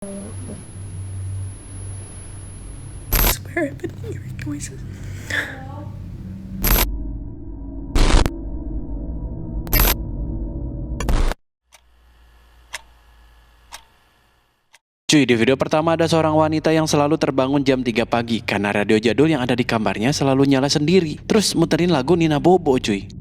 I swear I've been hearing noises. Cuy, di video pertama ada seorang wanita yang selalu terbangun jam 3 pagi karena radio jadul yang ada di kamarnya selalu nyala sendiri. Terus muterin lagu Nina Bobo, cuy.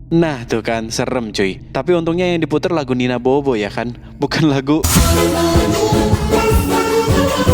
Nah tuh kan, serem cuy. Tapi untungnya yang diputer lagu Nina Bobo ya kan, bukan lagu.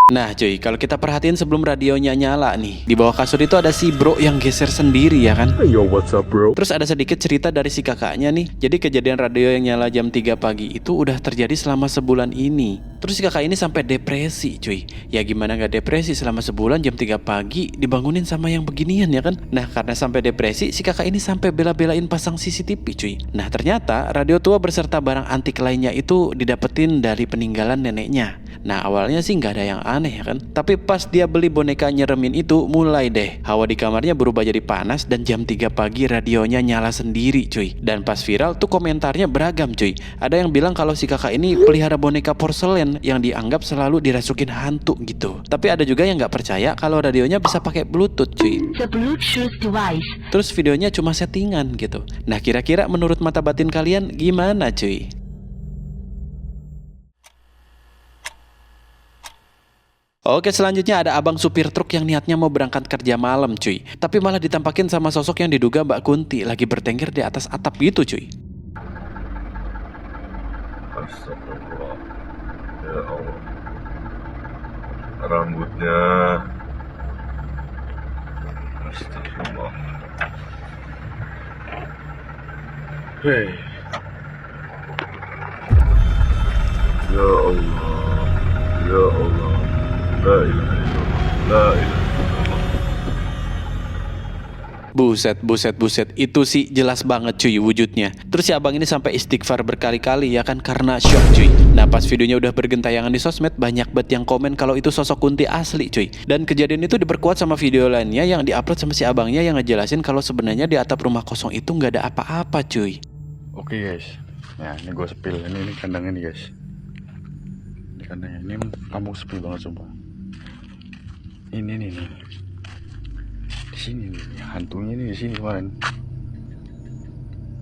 Nah cuy, kalau kita perhatiin sebelum radionya nyala nih, di bawah kasur itu ada si bro yang geser sendiri ya kan. Yo, what's up bro? Terus ada sedikit cerita dari si kakaknya nih. Jadi kejadian radio yang nyala jam 3 pagi itu udah terjadi selama sebulan ini. Terus si kakak ini sampai depresi cuy. Ya gimana gak depresi selama sebulan jam 3 pagi dibangunin sama yang beginian ya kan. Nah karena sampai depresi, si kakak ini sampai bela-belain pasang CCTV cuy. Nah ternyata radio tua beserta barang antik lainnya itu didapetin dari peninggalan neneknya. Nah awalnya sih nggak ada yang aneh ya kan. Tapi pas dia beli boneka nyeremin itu, mulai deh hawa di kamarnya berubah jadi panas dan jam 3 pagi radionya nyala sendiri cuy. Dan pas viral tuh komentarnya beragam cuy. Ada yang bilang kalau si kakak ini pelihara boneka porselen yang dianggap selalu dirasukin hantu gitu. Tapi ada juga yang nggak percaya kalau radionya bisa pakai Bluetooth cuy. The Bluetooth device. Terus videonya cuma settingan gitu. Nah kira-kira menurut mata batin kalian gimana cuy? Oke, selanjutnya ada abang supir truk yang niatnya mau berangkat kerja malam cuy. Tapi malah ditampakin sama sosok yang diduga Mbak Kunti lagi bertengger di atas atap gitu cuy. Astagfirullah. Ya Allah. Rambutnya. Astagfirullah. Hei. Ya Allah. Ya Allah. La ilaha illallah. La ilaha illallah. Buset, buset, buset. Itu sih jelas banget cuy wujudnya. Terus si abang ini sampai istighfar berkali-kali ya kan karena shock cuy. Nah pas videonya udah bergentayangan di sosmed, banyak banget yang komen kalau itu sosok Kunti asli cuy. Dan kejadian itu diperkuat sama video lainnya yang diupload sama si abangnya yang ngejelasin kalau sebenarnya di atap rumah kosong itu nggak ada apa-apa cuy. Oke guys, nah ini gue spill, ini kandangnya nih guys. Ini kandangnya, ini kampung sepi banget sumpah. Ini nih, di sini nih, hantunya nih di sini kemarin.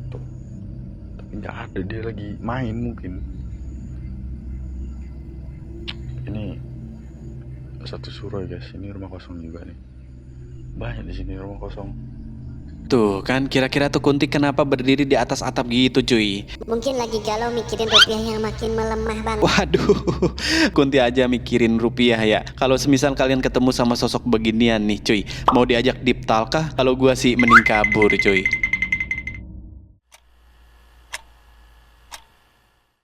Tuh, tapi nggak ada, dia lagi main mungkin. Ini satu surau guys, ini rumah kosong juga nih. Banyak di sini rumah kosong. Tuh kan kira-kira tuh Kunti kenapa berdiri di atas atap gitu cuy. Mungkin lagi galau mikirin rupiah yang makin melemah banget. Waduh, Kunti aja mikirin rupiah ya. Kalau semisal kalian ketemu sama sosok beginian nih cuy, mau diajak deep talk kah? Kalau gua sih mending kabur cuy.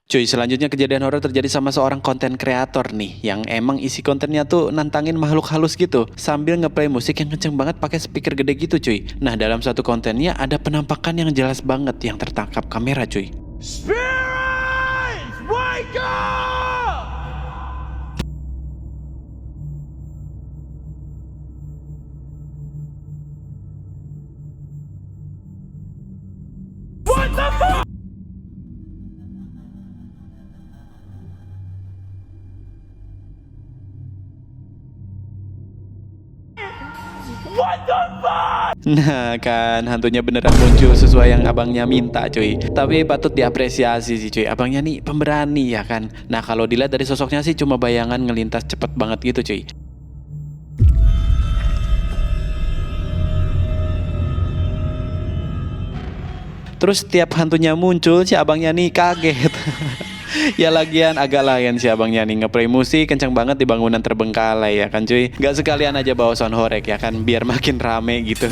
Cuy, selanjutnya kejadian horor terjadi sama seorang konten kreator nih yang emang isi kontennya tuh nantangin makhluk halus gitu sambil ngeplay musik yang kenceng banget pakai speaker gede gitu cuy. Nah, dalam satu kontennya ada penampakan yang jelas banget yang tertangkap kamera cuy. Spirits, wake up! What the fuck? What the fuck? Nah kan, hantunya beneran muncul sesuai yang abangnya minta cuy. Tapi patut diapresiasi sih cuy, abangnya nih pemberani ya kan. Nah kalau dilihat dari sosoknya sih cuma bayangan ngelintas cepet banget gitu cuy. Terus setiap hantunya muncul si abangnya nih kaget. Ya lagian agak lain si abangnya nih ngeplay musik kencang banget di bangunan terbengkalai ya kan cuy. Gak sekalian aja bawa sound horek ya kan biar makin rame gitu.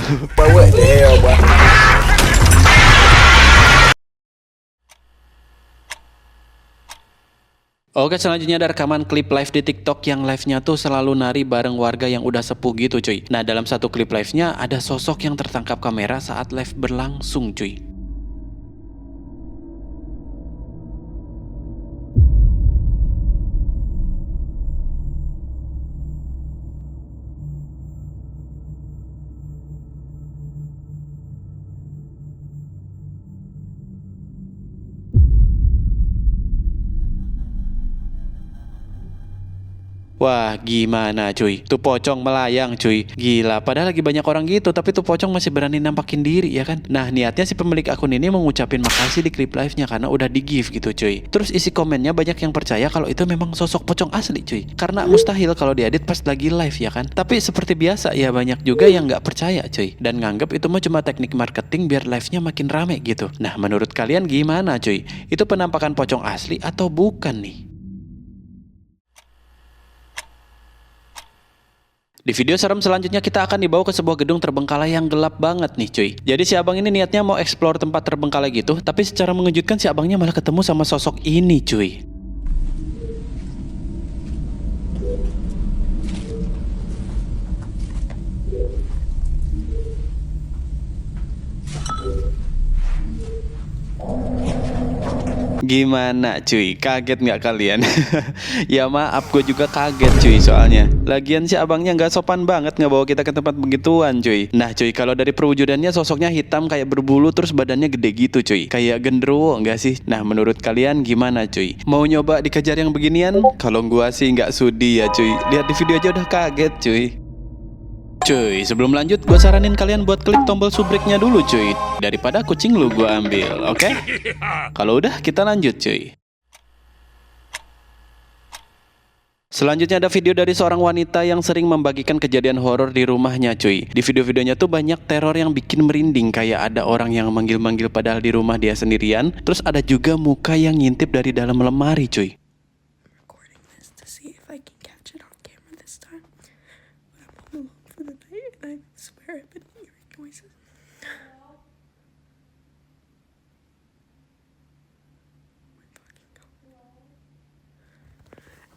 Oke selanjutnya ada rekaman klip live di TikTok yang live-nya tuh selalu nari bareng warga yang udah sepuh gitu cuy. Nah dalam satu klip live-nya ada sosok yang tertangkap kamera saat live berlangsung cuy. Wah gimana cuy, tuh pocong melayang cuy. Gila, padahal lagi banyak orang gitu tapi tuh pocong masih berani nampakin diri ya kan. Nah niatnya si pemilik akun ini mau ngucapin makasih di klip live-nya karena udah di give gitu cuy. Terus isi komennya banyak yang percaya kalau itu memang sosok pocong asli cuy. Karena mustahil kalau diedit pas lagi live ya kan. Tapi seperti biasa ya banyak juga yang nggak percaya cuy. Dan nganggep itu mah cuma teknik marketing biar live-nya makin rame gitu. Nah menurut kalian gimana cuy? Itu penampakan pocong asli atau bukan nih? Di video serem selanjutnya kita akan dibawa ke sebuah gedung terbengkalai yang gelap banget nih cuy. Jadi si abang ini niatnya mau explore tempat terbengkalai gitu, tapi secara mengejutkan si abangnya malah ketemu sama sosok ini cuy. Gimana cuy, kaget nggak kalian? Ya maaf, gue juga kaget cuy soalnya. Lagian si abangnya nggak sopan banget ngebawa kita ke tempat begituan cuy. Nah cuy, kalau dari perwujudannya sosoknya hitam kayak berbulu terus badannya gede gitu cuy. Kayak genderuwo nggak sih? Nah menurut kalian gimana cuy? Mau nyoba dikejar yang beginian? Kalau gua sih nggak sudi ya cuy. Lihat di video aja udah kaget cuy. Cuy, sebelum lanjut, gue saranin kalian buat klik tombol subrek-nya dulu cuy. Daripada kucing lu gue ambil, oke? Kalau udah, kita lanjut cuy. Selanjutnya ada video dari seorang wanita yang sering membagikan kejadian horor di rumahnya cuy. Di video-videonya tuh banyak teror yang bikin merinding. Kayak ada orang yang manggil-manggil padahal di rumah dia sendirian. Terus ada juga muka yang ngintip dari dalam lemari cuy. Recording this to see if I can catch it on camera this time. But I'm home alone for the night and I swear I've been hearing noises. Oh my fucking God.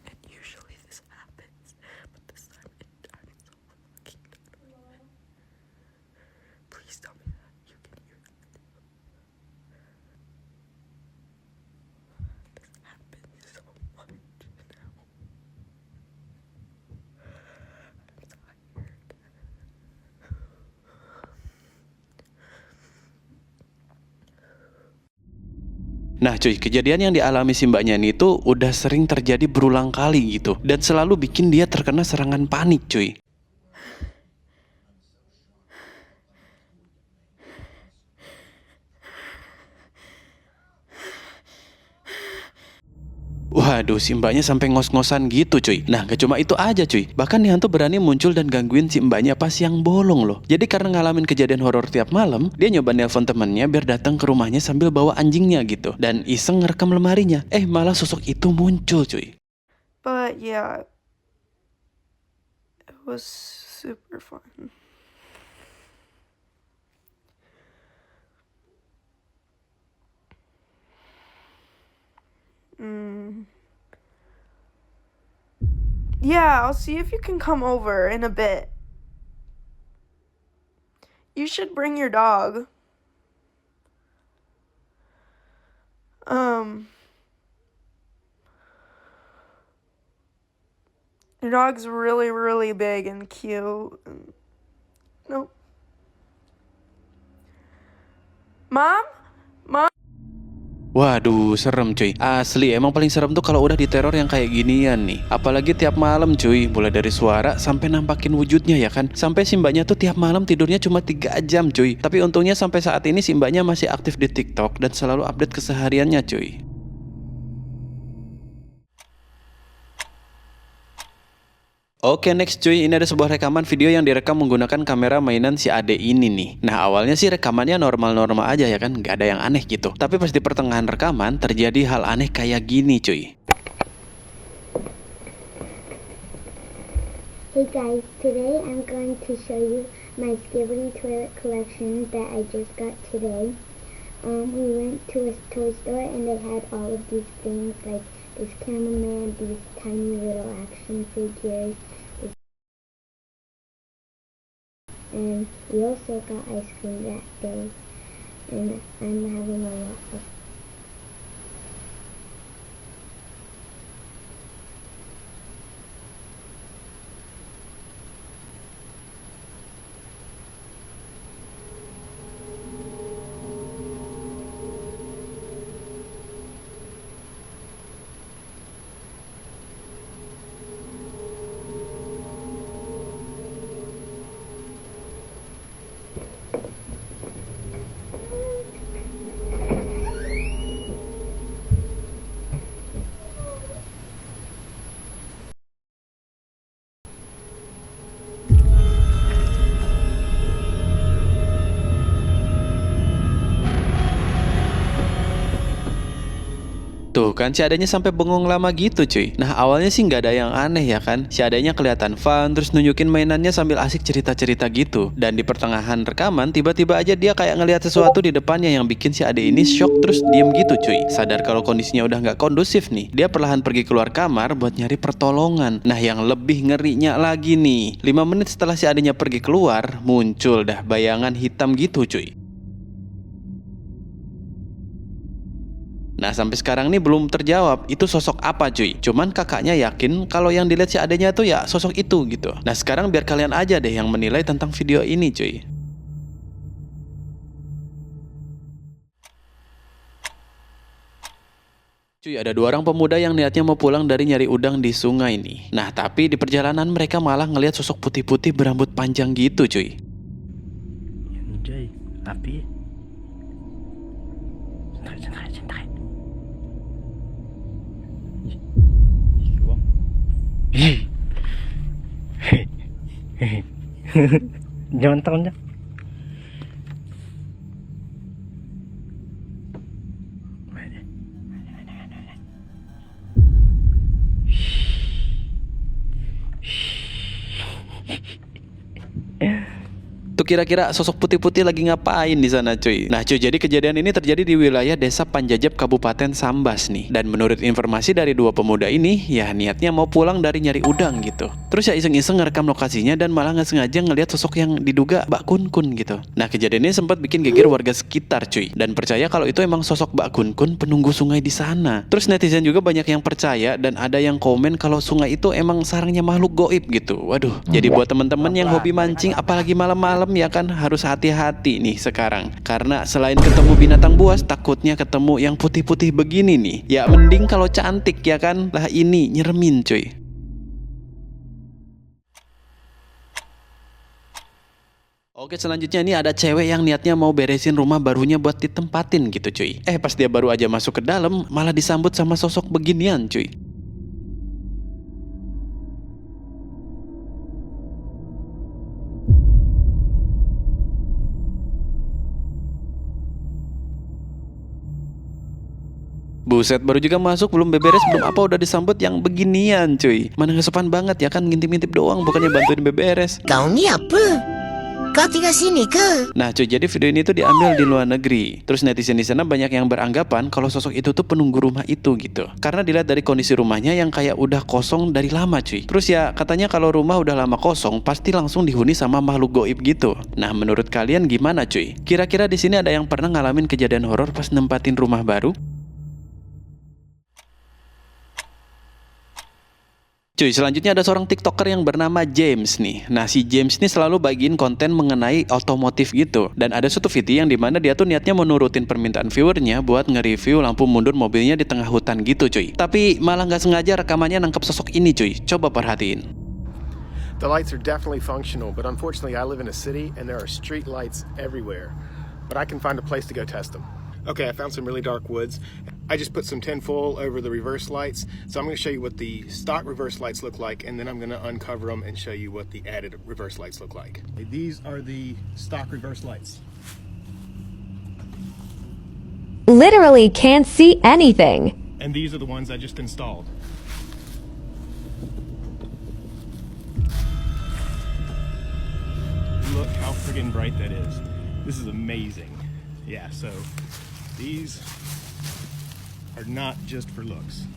And usually this happens, but this time I'm so fucking done with it. Please tell me that you can hear that too. This happens so much now. I'm tired. Nah cuy, kejadian yang dialami si mbaknya ini tuh udah sering terjadi berulang kali gitu. Dan selalu bikin dia terkena serangan panik cuy. Waduh, si mbaknya sampai ngos-ngosan gitu cuy. Nah, gak cuma itu aja cuy. Bahkan nih hantu berani muncul dan gangguin si mbaknya pas yang bolong loh. Jadi karena ngalamin kejadian horor tiap malam, dia nyoba nelpon temennya biar datang ke rumahnya sambil bawa anjingnya gitu. Dan iseng ngerekam lemarinya. Malah sosok itu muncul cuy. But yeah, it was super fun. Yeah, I'll see if you can come over in a bit. You should bring your dog. Your dog's really, really big and cute. Nope. Mom? Mom? Waduh, serem cuy. Asli, emang paling serem tuh kalau udah diteror yang kayak ginian nih. Apalagi tiap malam cuy, mulai dari suara sampai nampakin wujudnya ya kan. Sampai si mbaknya tuh tiap malam tidurnya cuma 3 jam cuy. Tapi untungnya sampai saat ini si mbaknya masih aktif di TikTok dan selalu update kesehariannya cuy. Oke, next cuy, ini ada sebuah rekaman video yang direkam menggunakan kamera mainan si Ade ini nih. Nah, awalnya sih rekamannya normal-normal aja ya kan, nggak ada yang aneh gitu. Tapi pas di pertengahan rekaman terjadi hal aneh kayak gini cuy. Hey guys, today I'm going to show you my Skibidi toilet collection that I just got today. We went to a toy store and they had all of these things like this cameraman, these tiny little action figures, and we also got ice cream that day, and I'm having a lot of Tuh kan si adanya sampai bengong lama gitu cuy. Nah awalnya sih nggak ada yang aneh ya kan. Si adanya kelihatan fun terus nunjukin mainannya sambil asik cerita-cerita gitu. Dan di pertengahan rekaman tiba-tiba aja dia kayak ngelihat sesuatu di depannya yang bikin si ade ini shock terus diem gitu cuy. Sadar kalau kondisinya udah nggak kondusif nih. Dia perlahan pergi keluar kamar buat nyari pertolongan. Nah yang lebih ngerinya lagi nih, 5 menit setelah si adanya pergi keluar muncul dah bayangan hitam gitu cuy. Nah sampai sekarang nih belum terjawab itu sosok apa cuy. Cuman kakaknya yakin kalau yang dilihat si adanya tuh ya sosok itu gitu. Nah sekarang biar kalian aja deh yang menilai tentang video ini cuy. Cuy, ada 2 orang pemuda yang niatnya mau pulang dari nyari udang di sungai nih. Nah tapi di perjalanan mereka malah ngelihat sosok putih-putih berambut panjang gitu cuy. Anjay, api. Santai. Jangan takutnya. Tuh kira-kira sosok putih-putih lagi ngapain di sana cuy. Nah cuy, jadi kejadian ini terjadi di wilayah Desa Panjajab Kabupaten Sambas nih. Dan menurut informasi dari 2 pemuda ini, ya niatnya mau pulang dari nyari udang gitu. Terus ya iseng-iseng ngerekam lokasinya dan malah nggak sengaja ngelihat sosok yang diduga Mbak Kun gitu. Nah kejadian ini sempat bikin geger warga sekitar cuy. Dan percaya kalau itu emang sosok Mbak Kun penunggu sungai di sana. Terus netizen juga banyak yang percaya dan ada yang komen kalau sungai itu emang sarangnya makhluk goib gitu. Waduh, jadi buat teman-teman yang hobi mancing apalagi malam-malam ya kan harus hati-hati nih sekarang. Karena selain ketemu binatang buas, takutnya ketemu yang putih-putih begini nih. Ya mending kalau cantik ya kan. Lah ini nyeremin cuy. Oke selanjutnya ini ada cewek yang niatnya mau beresin rumah barunya buat ditempatin gitu cuy. Pas dia baru aja masuk ke dalam malah disambut sama sosok beginian cuy. Buset, baru juga masuk belum beberes belum apa udah disambut yang beginian cuy. Mana nggak sopan banget ya kan, ngintip-ngintip doang bukannya bantuin beberes. Kau ni apa? Kau tinggal sini ke? Nah cuy, jadi video ini tuh diambil di luar negeri. Terus netizen di sana banyak yang beranggapan kalau sosok itu tuh penunggu rumah itu gitu. Karena dilihat dari kondisi rumahnya yang kayak udah kosong dari lama cuy. Terus ya katanya kalau rumah udah lama kosong pasti langsung dihuni sama makhluk goib gitu. Nah menurut kalian gimana cuy? Kira-kira di sini ada yang pernah ngalamin kejadian horor pas nempatin rumah baru? Cuy, selanjutnya ada seorang TikToker yang bernama James nih. Nah, si James ini selalu bagiin konten mengenai otomotif gitu. Dan ada suatu video yang dimana dia tuh niatnya mau nurutin permintaan viewernya buat nge-review lampu mundur mobilnya di tengah hutan gitu cuy. Tapi malah nggak sengaja rekamannya nangkep sosok ini cuy. Coba perhatiin. The lights are definitely functional, but unfortunately I live in a city and there are street lights everywhere. But I can find a place to go test them. Okay, I found some really dark woods. I just put some tinfoil over the reverse lights. So I'm going to show you what the stock reverse lights look like, and then I'm going to uncover them and show you what the added reverse lights look like. These are the stock reverse lights. Literally can't see anything. And these are the ones I just installed. Look how friggin' bright that is. This is amazing. Yeah, so these are not just for looks.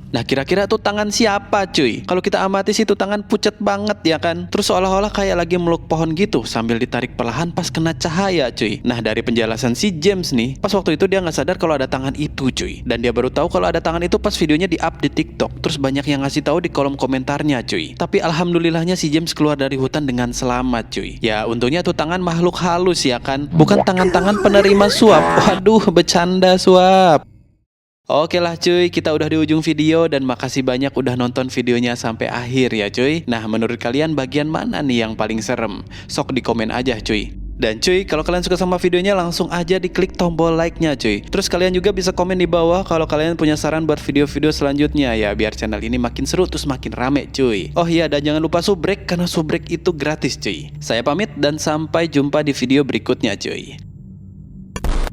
Nah, kira-kira tuh tangan siapa cuy? Kalau kita amati sih tuh tangan pucat banget ya kan? Terus seolah-olah kayak lagi meluk pohon gitu sambil ditarik perlahan pas kena cahaya cuy. Nah, dari penjelasan si James nih, pas waktu itu dia nggak sadar kalau ada tangan itu cuy. Dan dia baru tahu kalau ada tangan itu pas videonya di-up di TikTok. Terus banyak yang ngasih tahu di kolom komentarnya cuy. Tapi alhamdulillahnya si James keluar dari hutan dengan selamat cuy. Ya untungnya tuh tangan makhluk halus ya kan? Bukan tangan-tangan penerima suap. Waduh, bercanda suap. Oke lah cuy, kita udah di ujung video dan makasih banyak udah nonton videonya sampai akhir ya cuy. Nah, menurut kalian bagian mana nih yang paling serem? Sok di komen aja cuy. Dan cuy, kalau kalian suka sama videonya langsung aja diklik tombol like-nya cuy. Terus kalian juga bisa komen di bawah kalau kalian punya saran buat video-video selanjutnya ya, biar channel ini makin seru terus makin rame cuy. Oh iya, dan jangan lupa subrek karena subrek itu gratis cuy. Saya pamit dan sampai jumpa di video berikutnya cuy.